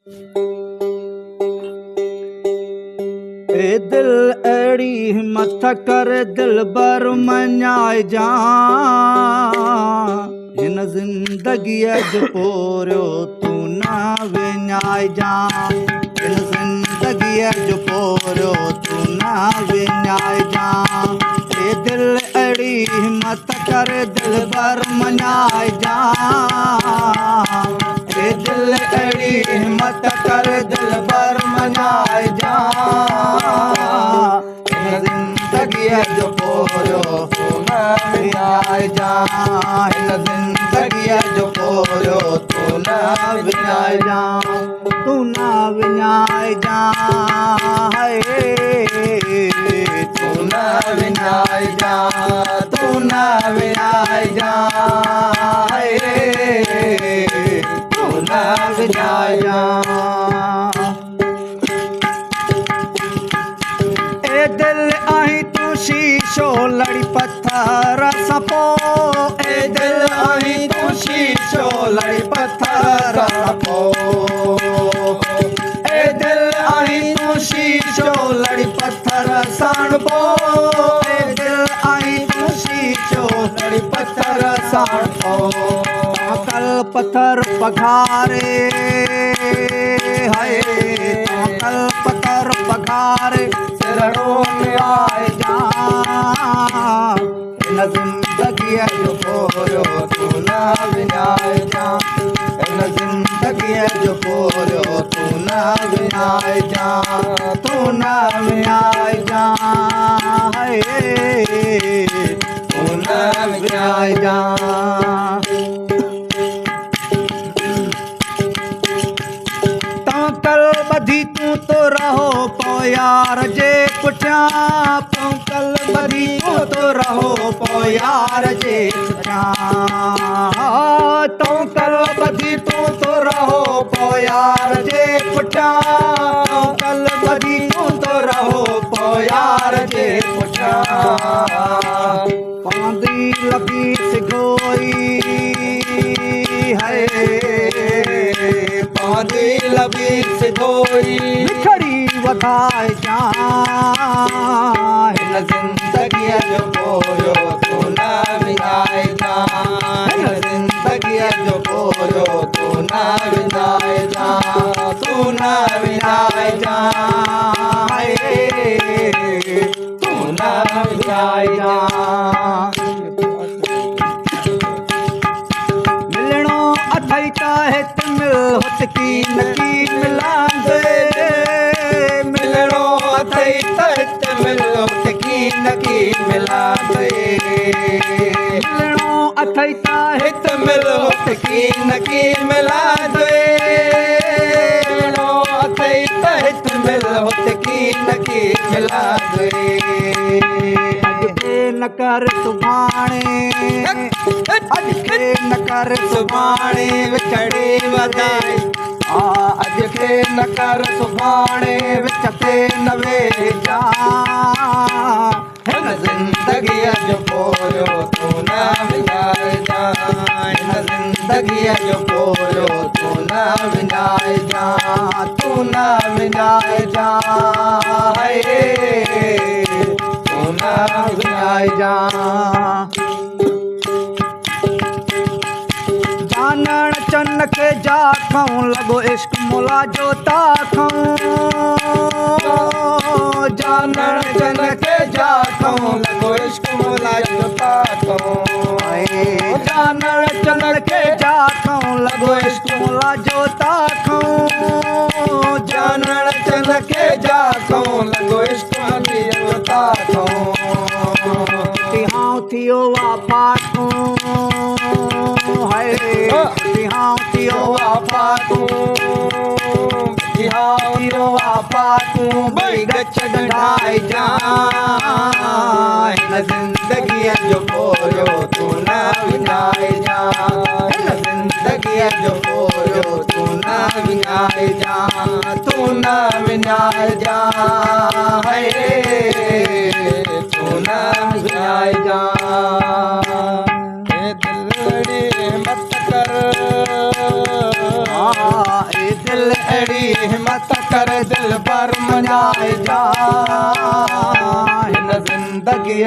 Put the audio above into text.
ए दिल अड़ी हिम्मत कर दिल बर मञाए जा हिन ज़िंदगी जो पोरियो तू न विञाए जा हिन ज़िंदगी जो पोरियो तू न विञाए जा ए दिल अड़ी हिम्मत कर दिल बर मञाए जा ए दिल अड़ी हिम्मत कर दिल बर मञाए जा ज़िंदगी जो पोरियो तू न विञाए जा हिन ज़िंदगी जो पोरियो तू न विञाए जा तू न विञाए जा तू न विञाए जा तू न विञाए जा तू न विञाए जा दिल आई तू शीशो लड़ी पत्थर सपो ए दिल आई तू शीशो लड़ी पत्थर सपो ए दिल आई तू शीशो लड़ी पत्थर साणपो ए दिल आई तू शीशो लड़ी पत्थर साणपो कल पत्थर पघारे हाय कल पत्थर पघारे सिरड़ो में आए जा हिन ज़िंदगी जो पोरियो तू न विञाए जा हिन ज़िंदगी जो पोरियो तू न विञाए जा तू न विञाए जा तू न विञाए जा कल बधी तू तो रहो पो यार जे पुठियां कल बधी तू तो रहो पो यार जे पुठियां तूं कल बधी तू तो रहो पो यार जे पुठियां कल बधी तू तो रहो पो यार जे पुठियां पांदी लगी सिगोई है पांदी लगी सिगोई बिखड़ी वधाए जा हिन ज़िंदगी जो पोरियो तू न विञाए जा हिन ज़िंदगी जो पोरियो तू न विञाए जा तू न विञाए जा तू न विञाए जा मिलणो अथई त हित मिल हुत की नकी मिलांदे मिलणो अथई त हित मिल हुत की नकी मिलांदे मिलणो अथई त हित मिल हुत की नकी मिलांदे मिलणो अथई त हित मिल हुत की नकी मिलांदे न कर सुभाणे अज के न कर सुभाणे विछड़े वधाए अज के न कर सुभाणे विच ते न वेही जा हिन ज़िंदगी जो पोरियो तू न विञाए जा हिन ज़िंदगी जो पोरियो तू न विञाए जा तू न विञाए जा तू न विञाए जा जानण चन के जा खाऊं लॻो इश्क मुला जो ता खाऊं जानण चन के जा खाऊं लॻो इश्क मुला जो ता खाऊं जानण चन के जा खाऊं लॻो इश्क मुला जो ता खाऊं जानण चन के जा खाऊं लॻो इश्क मुला जो ता खाऊं तिहां थियो वाफा तूं हाय तिहां थियो वाफा तूं तिहां थियो वाफा तूं भई गछ ढाए जा हिन ज़िंदगी जो पोरियो तू न विञाए जा हिन ज़िंदगी जो पोरियो तू न विञाए जा तू न विञाए जा तू न विञाए जा दिलड़ी मत कर दिल अड़ी हिम्मत कर दिल पर मञाए जा हिन ज़िंदगी